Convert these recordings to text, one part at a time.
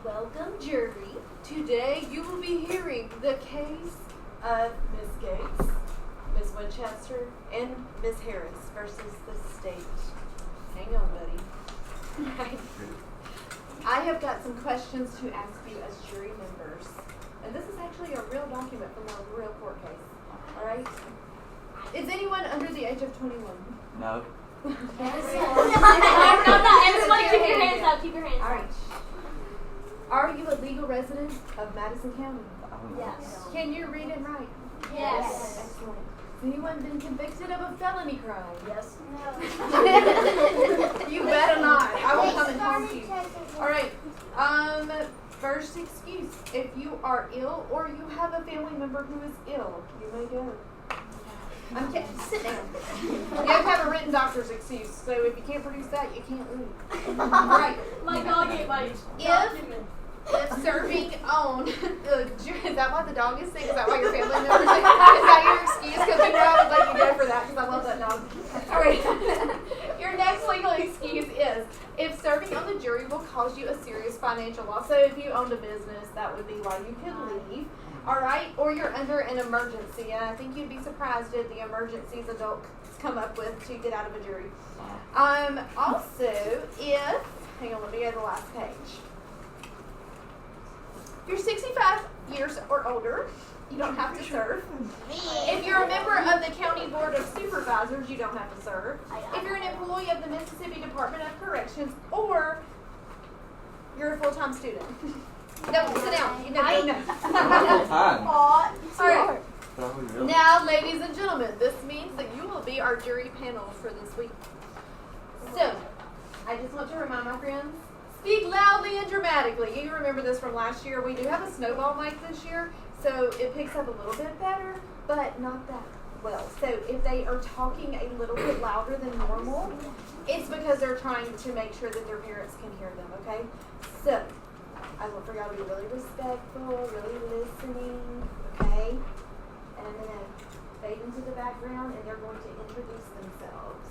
Welcome, jury. Today you will be hearing the case of Miss Gates, Miss Winchester, and Miss Harris versus the state. Hang on, buddy. Right. I have got some questions to ask you as jury members. And this is actually a real document from a real court case. Alright? Is anyone under the age of 21? No. Everyone keep your hands up. Keep your hands up. Alright. Are you a legal resident of Madison County? Yes. Can you read and write? Yes. Excellent. Has anyone been convicted of a felony crime? Yes. You better not. I will come and haunt you. Alright. First excuse. If you are ill or you have a family member who is ill, you may go. Sit down. You have to have a written doctor's excuse, so if you can't produce that, you can't leave. Alright. My dog ate my If serving on is that why the dog is sick? Is that why your family member is sick? Is that your excuse? Because we know I would let you go for that because I love that dog. Alright. Your next legal excuse is if serving on the jury will cause you a serious financial loss. So if you owned a business, that would be why you could leave. Alright? Or you're under an emergency. And I think you'd be surprised at the emergencies adults come up with to get out of a jury. Also, if hang on, let me go to the last page. You're 65 years or older, you don't have to serve. If you're a member of the County Board of Supervisors, you don't have to serve. If you're an employee of the Mississippi Department of Corrections, or you're a full-time student. No, sit down. No. All right. Now, ladies and gentlemen, this means that you will be our jury panel for this week. So, I just want to remind my friends, speak loudly and dramatically. You remember this from last year. We do have a snowball mic this year, so it picks up a little bit better, but not that well. So if they are talking a little bit louder than normal, it's because they're trying to make sure that their parents can hear them, okay? So I want for y'all to be really respectful, really listening, okay? And I'm going to fade into the background, and they're going to introduce themselves.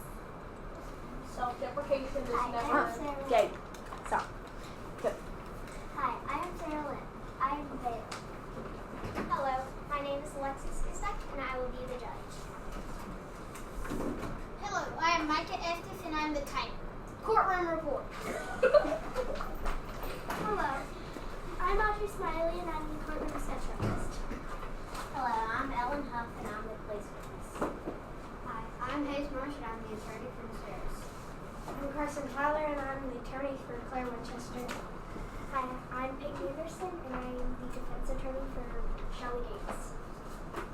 Self-deprecation is Hi, never. I'm Sarah. Okay. Stop. Good. Hi, I'm Sarah Lynn. I'm Bailey. Hello, my name is Alexis Kisek, and I will be the judge. Hello, I am Micah Estes, and I'm the timer. Courtroom report. Hello, I'm Audrey Smiley, and I'm the courtroom receptionist. Hello, I'm Ellen Huff, and I'm the police witness. Hi, I'm Hayes Marsh, and I'm the attorney for Ms. Harris. I'm Carson Tyler, and I'm the attorney for Claire Winchester. Hi, I'm Peggy Anderson, and I'm the defense attorney for Shelly Gates.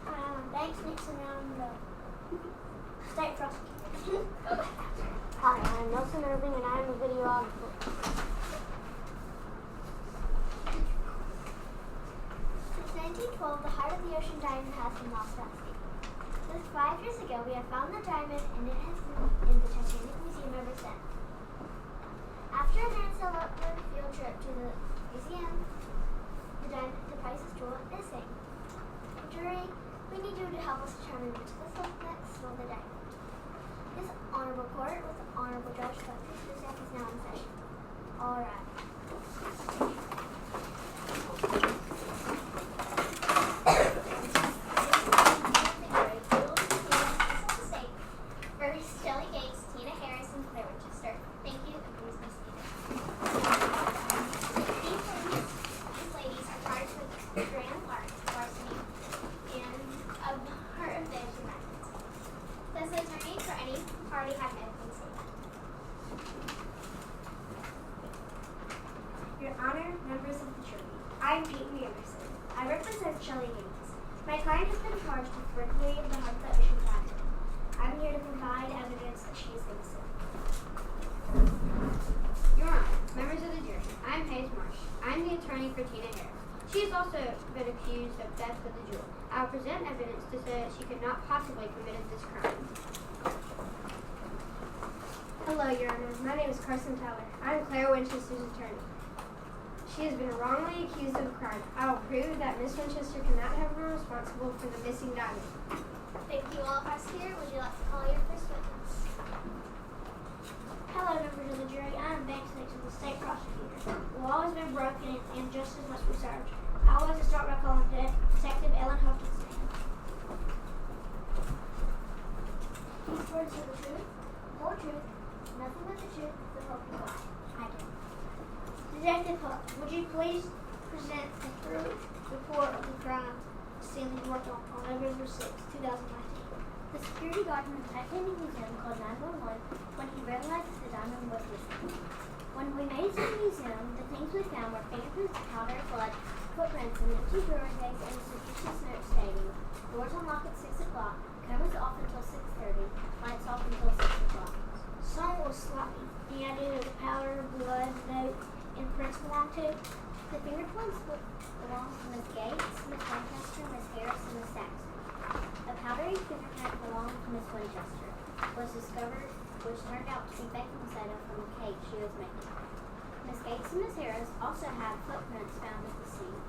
Hi, I'm Banks Nixon, and I'm the state prosecutor. Hi, I'm Nelson Irving, and I'm the videographer. Since 1912, the heart of the ocean diamond has been lost at sea. Just 5 years ago, we have found the diamond, and it has been in the Titanic Museum ever since. After a man-solo field trip to the museum, the priceless jewel went missing. Jury, we need you to help us determine which of the suspects stole the diamond. This honorable court with the honorable judge Patricia Staff is now in session. All right. First, Shelly Gates, Tina Harris, and Claire Winchester. Thank you, and please be seated. These ladies are charged with grand larceny and of her offense amendments. Does the attorney for any party have anything to say? Your Honor, members of the jury, I'm Peyton Anderson. I represent Shelly Gates. My client has been charged with burglary of the Hartford Ocean Plaza. I'm here to provide evidence that she is innocent. Your Honor, members of the jury, I'm Hayes Marsh. I'm the attorney for Tina Harris. She has also been accused of theft of the jewel. I will present evidence to say that she could not possibly have committed this crime. Hello, Your Honor. My name is Carson Tyler. I'm Claire Winchester's attorney. She has been wrongly accused of a crime. I will prove that Miss Winchester cannot have been responsible for the missing diamond. Thank you all, prosecutor. Would you like to call your first witness? Hello, members of the jury. I am Banks Nixon, the state prosecutor. The law has been broken and justice must be served. I would like to start by calling Detective Ellen Huff to stand. Please swear to the truth, the whole truth, nothing but the truth, so help you God. I do. Detective Huff, would you please present a thorough report of the crime scene you worked on November 6, 2019? The security guard from the Titanic Museum called 911 when he realized the diamond was missing. When we made it to the museum, the things we found were fingerprints, powder, blood, footprints, and empty drawer tags, and a suspicious note stating, doors unlock at 6 o'clock, cameras off until 6:30, lights off until 6 o'clock. Some was sloppy. The idea of the powder, blood, note, and prints belong to? The fingerprints belong to Miss Gates, Miss Winchester, Miss Harris, and Miss Saxon. A powdery fingerprint belonging to Miss Winchester was discovered, which turned out to be baking soda from a cake she was making. Miss Gates and Miss Harris also had footprints found at the scene.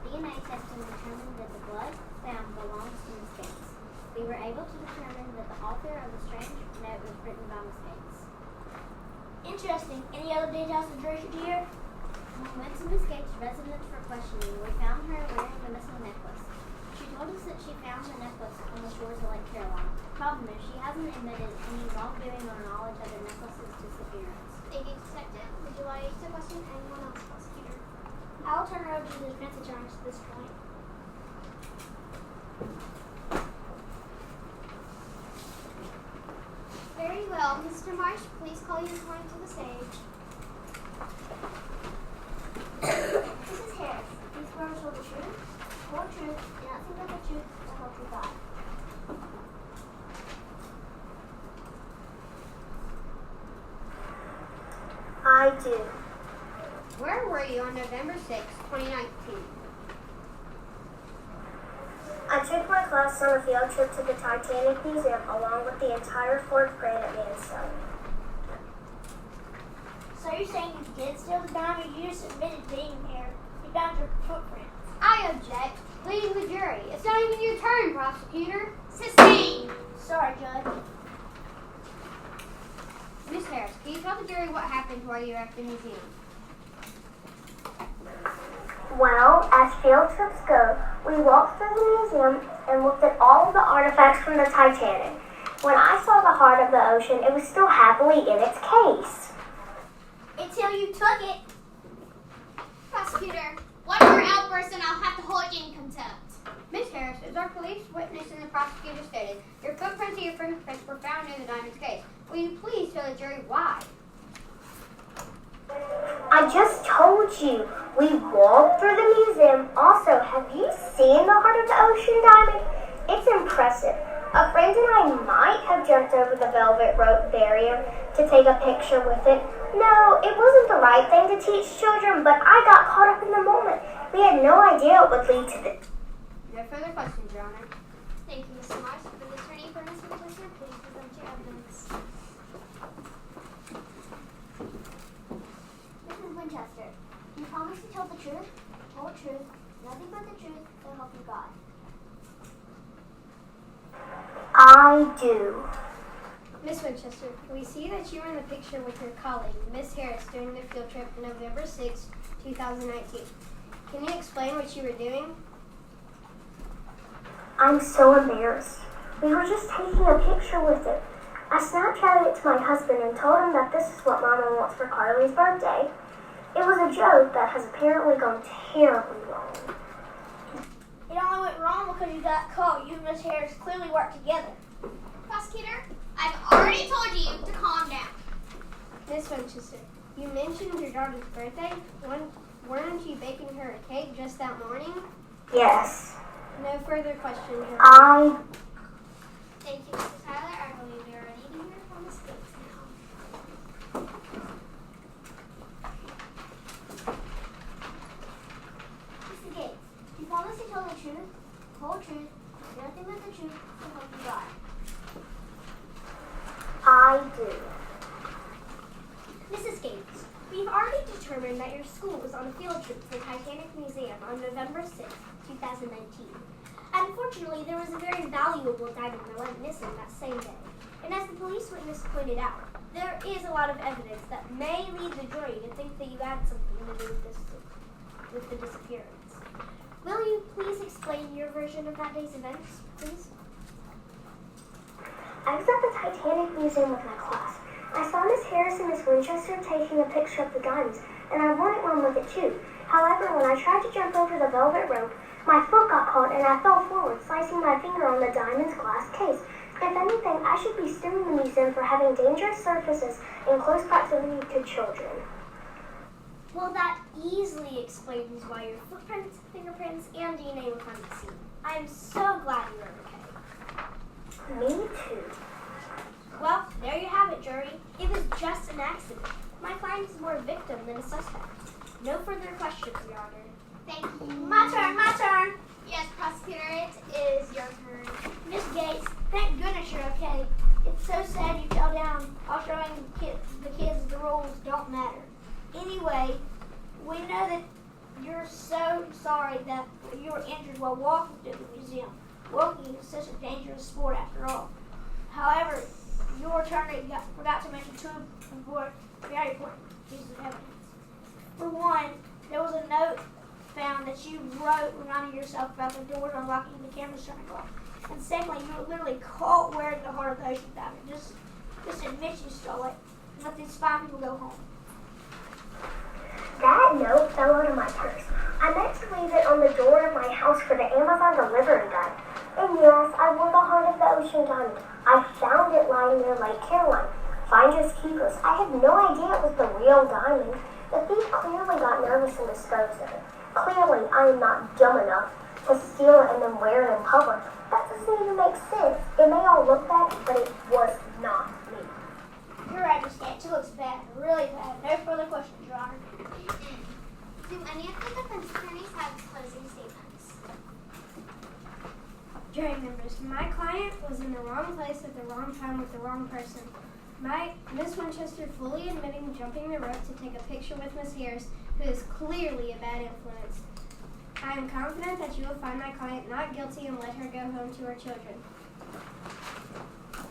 DNA testing determined that the blood found belongs to Miss Gates. We were able to determine that the author of the strange note was written by Miss Gates. Interesting. Any other details the jury should hear? When we went to Miss Gates' residence for questioning, we found her wearing the missing necklace. She told us that she found the necklace on the shores of Lake Carolina. Problem is, she hasn't admitted any wrongdoing or knowledge of the necklace's disappearance. Thank you, Detective. Would you like to question anyone else, prosecutor? I'll turn it over to the defense attorney at this point. Very well. Mr. Marsh, please call your client to the stage. Mrs. Harris, these girls told the truth, the whole truth, and nothing but the truth to help you God. I do. Where were you on November 6, 2019? I took my class on a field trip to the Titanic Museum along with the entire 4th grade at Mansfield. So you're saying you did steal the diamond? You just admitted being here. You found your footprints. I object. Leading the jury. It's not even your turn, prosecutor. Sustained. Sorry, Judge. Miss Harris, can you tell the jury what happened while you were at the museum? Well, as field trips go, we walked through the museum and looked at all of the artifacts from the Titanic. When I saw the heart of the ocean, it was still happily in its case. Until you took it. Prosecutor, one more outburst and I'll have to hold you in contempt. Miss Harris, as our police witness and the prosecutor stated, your footprints and your fingerprints were found near the diamond's case. Will you please tell the jury why? I just told you. We walked through the museum. Also, have you seen the heart of the ocean diamond? It's impressive. A friend and I might have jumped over the velvet rope barrier to take a picture with it. No, it wasn't the right thing to teach children, but I got caught up in the moment. We had no idea it would lead to this. No further questions, Your Honor. Thank you, Mr. Marsh. For the attorney for Ms. Winchester, please present your evidence. Mrs. Winchester, you promise to tell the truth, the whole truth, nothing but the truth, so help you God. I do. Miss Winchester, we see that you were in the picture with your colleague, Miss Harris, during the field trip November 6, 2019. Can you explain what you were doing? I'm so embarrassed. We were just taking a picture with it. I Snapchatted it to my husband and told him that this is what Mama wants for Carly's birthday. It was a joke that has apparently gone terribly wrong. It only went wrong because you got caught. You and Miss Harris clearly worked together. Prosecutor, I've already told you to calm down. Miss Winchester, you mentioned your daughter's birthday. Weren't you baking her a cake just that morning? Yes. No further questions. Thank you, Mrs. Tyler. I believe we are ready to hear from Ms. Gates now. Mrs. Gates, you promise to tell the truth, the whole truth, and nothing but the truth to help you God. I do. Mrs. Gates, we've already determined that your school was on a field trip to the Titanic Museum on November 6, 2019. Unfortunately, there was a very valuable diamond that went missing that same day. And as the police witness pointed out, there is a lot of evidence that may lead the jury to think that you had something to do with the disappearance. Will you please explain your version of that day's events, please? I was at the Titanic Museum with my class. I saw Miss Harris and Miss Winchester taking a picture of the diamonds, and I wanted one with it too. However, when I tried to jump over the velvet rope, my foot got caught and I fell forward, slicing my finger on the diamond's glass case. If anything, I should be suing the museum for having dangerous surfaces in close proximity to children. Well, that easily explains why your footprints, fingerprints, and DNA were found at the scene. I am so glad you are okay. Me too. Well, there you have it, jury. It was just an accident. My client is more a victim than a suspect. No further questions, Your Honor. Thank you. My turn. Yes, prosecutor, it is your turn. Miss Gates, thank goodness you're okay. It's so sad you fell down while showing the kids the rules don't matter. Anyway, we know that you're so sorry that you were injured while walking through the museum. Walking is such a dangerous sport after all. However, your attorney forgot to mention two very important pieces of evidence. For one, there was a note found that you wrote reminding yourself about the doors unlocking and the cameras turning off. And secondly, you were literally caught wearing the Heart of the Ocean diamond. Just admit you stole it. And let these fine people go home. That note fell out of my purse. I meant to leave it on the door of my house for the Amazon delivery guy. And yes, I wore the Heart of the Ocean diamond. I found it lying near Lake Caroline. Finders keepers. I had no idea it was the real diamond. The thief clearly got nervous and disposed of it. Clearly, I am not dumb enough to steal it and then wear it in public. That doesn't even make sense. It may all look bad, but it was not me. You're right, Miss Gates. It looks bad. Really bad. No further questions, Your Honor. Do any of the defense attorneys have closing statements? Jury members, my client was in the wrong place at the wrong time with the wrong person. Miss Winchester fully admitting jumping the rope to take a picture with Miss Harris, who is clearly a bad influence. I am confident that you will find my client not guilty and let her go home to her children.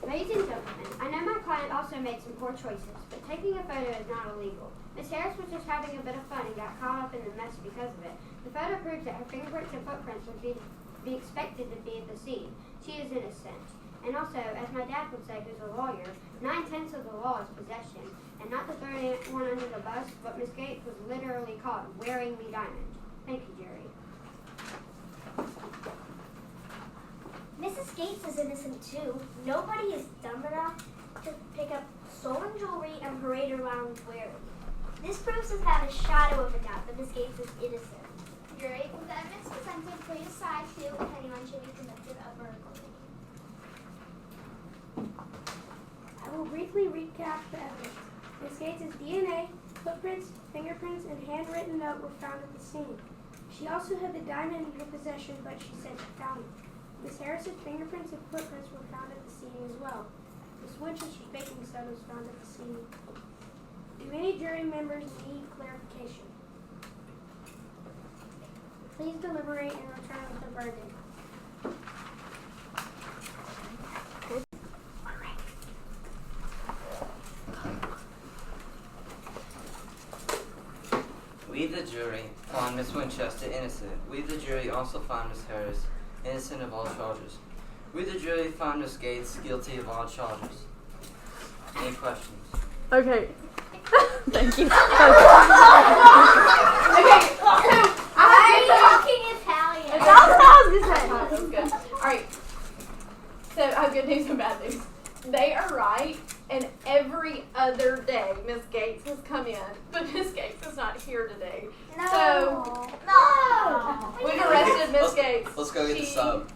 Ladies and gentlemen, I know my client also made some poor choices, but taking a photo is not illegal. Miss Harris was just having a bit of fun and got caught up in the mess because of it. The photo proves that her fingerprints and footprints would be expected to be at the scene. She is innocent. And also, as my dad would say, who's a lawyer, 9/10 of the law is possession. And not to throw anyone under the bus, but Miss Gates was literally caught wearing the diamond. Thank you, jury. Mrs. Gates is innocent too. Nobody is dumb enough to pick up stolen jewelry and parade around wearing it. This proves without a shadow of a doubt that Miss Gates is innocent. Jury, with the evidence presented, please decide who, if anyone, should be convicted of burglary. I will briefly recap the evidence. Ms. Gates' DNA, footprints, fingerprints, and handwritten note were found at the scene. She also had the diamond in her possession, but she said she found it. Ms. Harris' fingerprints and footprints were found at the scene as well. Ms. Winchester's baking soda was found at the scene. Do any jury members need clarification? Please deliberate and return with the verdict. We, the jury, find Miss Winchester innocent. We, the jury, also find Miss Harris innocent of all charges. We, the jury, find Miss Gates guilty of all charges. Any questions? Okay. Thank you. Okay, so I'm talking Italian. That's all I was gonna say. That was good. Alright. So I have good news and bad news. They are right, and every other day Miss Gates has come in, but Miss Gates is not here today. No. So No. We've arrested Miss Gates. Let's go get the sub.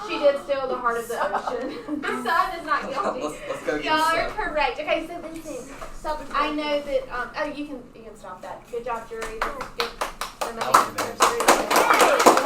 She did steal the heart of the ocean. The sub is not guilty. Let's go get Y'all the are sub. correct. Okay, so listen. I know that. Oh, you can stop that. Good job, jury. Let's get the That was money.